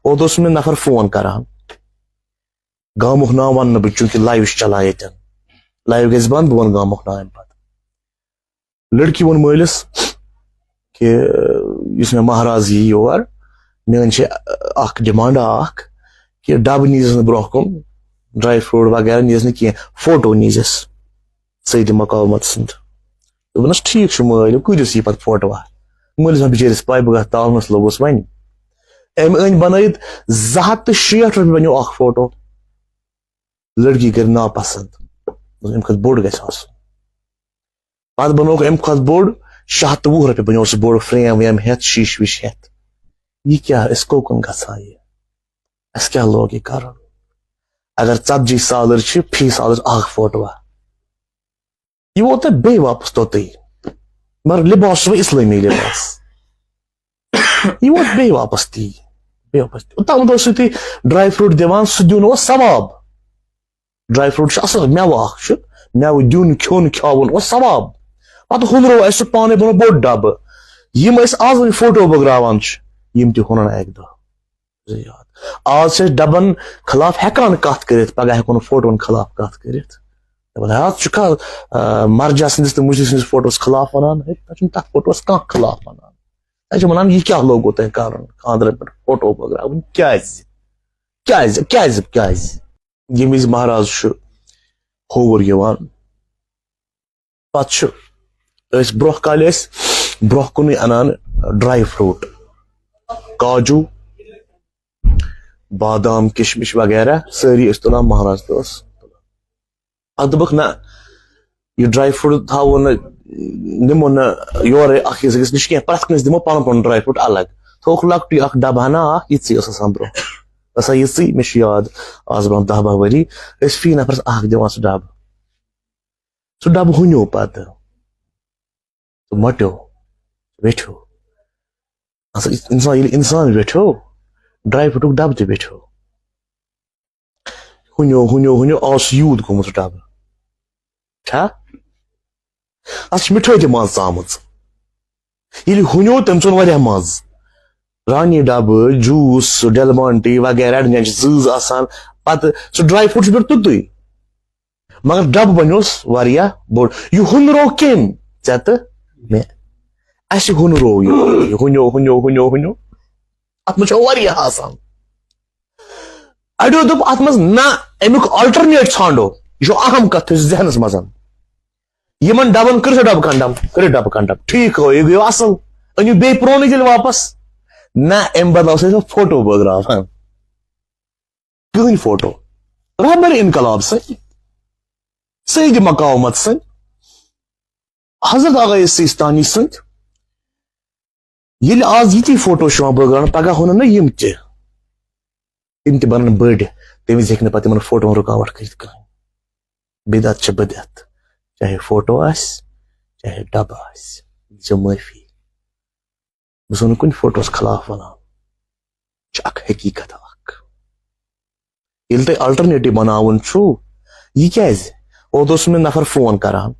اوت میں نفر فون کران گامک نام ون بہ چونکہ لائیو چلان یتن لائیو گژھِ بند بہ ون گامک نام پتہ لڑکی وون مالس کہ اس میں مہراز یی یور میٲنۍ چھِ اکھ ڈِمانڈ اکھ کہ ڈبہٕ نیٖزٮ۪س نہٕ برونٛہہ کُن ڈرائی فروٹ وغیرہ نیٖزٮ۪س نہٕ کینٛہہ فوٹو نیٖزٮ۪س سید مقامت سُنٛد دوٚپنس ٹھیٖک چھُ مٲلۍ کۭتِس یی پتہٕ فوٹو مٲلِس ووٚن بِچٲرِس پاے بہٕ گژھٕ تالنس لوٚگُس وۄنۍ أمۍ أنۍ بنٲیِتھ 260 رۄپیہِ بنیو اکھ فوٹو لڑکی کر ناپسند امہِ کھۄتہٕ بوٚڑ گژھِ آسُن پتہٕ بنووُکھ امہِ کھۄتہٕ بوٚڑ 120 رۄپیہِ بنیو سُہ بوٚڑ فریم ویم ہٮ۪تھ شیٖشہٕ ویٖشہٕ ہٮ۪تھ یہ کیٛاہ أسۍ کوکُن گژھان یہِ اَسہِ کیٛاہ لوگ یہِ کرُن اگر 40 سالر چھِ فی سالس اکھ فوٹوا یہ ووت تۄہہِ بیٚیہِ واپس توٚتُے مگر لباس چھُ وۄنۍ اسلٲمی لباس یہ ووت بیٚیہِ واپس تی اوٚتام اوسُو تُہۍ ڈرائی فروٹ دِوان سُہ دیُن اوس ثواب ڈرائی فروٹ چھُ اصل مٮ۪وٕ اکھ چھُ مٮ۪وٕ دیُن کھیوٚن کھیاوُن اوس ثواب پتہٕ ہُنرو اسہِ سُہ پانے بنوو بوٚڑ ڈبہٕ یِم أسۍ آز وۄنۍ فوٹو بٲگراوان چھِ یِم تہِ ہُنن اکہِ دۄہ آز چھِ أسۍ ڈبن خلاف ہٮ۪کان کتھ کٔرِتھ پگاہ ہٮ۪کو نہٕ فوٹون خلاف کتھ کٔرِتھ دپان ژٕ چھُکھا مرجا سٕنٛدِس تہٕ مُجری سٕنٛدِس فوٹوس خلاف ونان تۄہہِ چھُنہٕ تتھ فوٹوس کانٛہہ خلاف ونان تۄہہِ چھِ ونان یہِ کیٛاہ لوگوٕ تۄہہِ کرُن خاندرن پٮ۪ٹھ فوٹو بٲگراوٕنۍ کیٛازِ کیٛازِ کیٛازِ کیٛازِ ییٚمہِ وِزِ مہراز چھُ کھووُر یِوان پتہٕ چھُ أسۍ برونٛہہ کالہِ ٲسۍ برونٛہہ کُنٕے انان ڈرائی فروٹ کاجوٗ بادام کشمش وغیرہ سٲری ٲسۍ تُلان مہراز تہِ اوس پتہٕ دوٚپُکھ نہ یہِ ڈرائی فروٹ تھاوو نہٕ نِمو نہٕ یورے اکھ أکِس نِش کینٛہہ پرٛٮ۪تھ کٲنٛسہِ دِمو پنُن پنُن ڈرائی فروٹ الگ تھووُکھ لۄکٹُے اکھ ڈبہٕ ہنا اکھ یِژٕے ٲس آسان برونٛہہ آسان یِژٕے مےٚ چھُ یاد آز برونٛہہ 10 12 ؤری ٲسۍ فی نفرس اکھ دِوان سُہ ڈبہٕ ہُنیو پتہٕ سُہ مۄٹیو ویٹھیو انسان ییٚلہِ انسان ویٹھیو ڈرائی فروٹُک ڈبہٕ تہِ ویٹھیو ہُنیو آز چھُ یوٗت گوٚمُت سُہ ڈبہٕ چھا اتھ چھِ مِٹھٲے تہِ منٛزٕ ژامٕژ ییٚلہِ ہُنیو تٔمۍ ژوٚن واریاہ مزٕ رانی ڈبہٕ جوٗس ڈیل مانٹی وغیرہ اڑٮ۪ن چھِ زۭز آسان پتہٕ سُہ ڈرائی فروٹ چھُ پٮ۪ٹھ تُتُے مگر ڈبہٕ بنیوس واریاہ بوٚڑ یہِ ہُنرو کٔمۍ ژےٚ تہٕ مےٚ اسہِ ہُنرو یہِ ہُنیو اتھ منٛز چھُ واریاہ آسان اڑیو دوٚپ اتھ منٛز نہ امیُک آلٹرنیٹ ژھانڈو یہِ چھُ اہم کتھ تھٲیِو ذہنس منٛز یِمن ڈبن کٔرِو ڈبہٕ کنڈم ٹھیٖک گوٚو یہِ گوٚو اصل أنِو بیٚیہِ پرونٕے تیٚلہِ واپس نہ امہِ بدلاو ٲسۍ فوٹو بٲگراوان کٕہٕنۍ فوٹو رہبر انقلاب سٕنٛدۍ سید مقامت سٕنٛدۍ حضرت آغا سیستانی سٕنٛدۍ ییٚلہِ آز یِتی فوٹو چھُ یِوان بٲگراونہٕ پگاہ ہُنن نہ یِم تہِ بنن بٔڑۍ تمہِ وِزِ ہیٚکہِ نہٕ پتہٕ یِمن فوٹوون رُکاوٹ کٔرِتھ کٕہٕنۍ بدعت چھِ بدعت چاہے فوٹو آسہِ چاہے ڈبہٕ آسہِ دِژیو معٲفی بہٕ چھُس نہٕ کُنہِ فوٹوس خلاف ونان یہِ چھِ اکھ حقیٖقت اکھ ییٚلہِ تۄہہِ آلٹرنیٹِو بناوُن چھُو یہِ کیٛازِ اوت اوس مےٚ نفر فون کران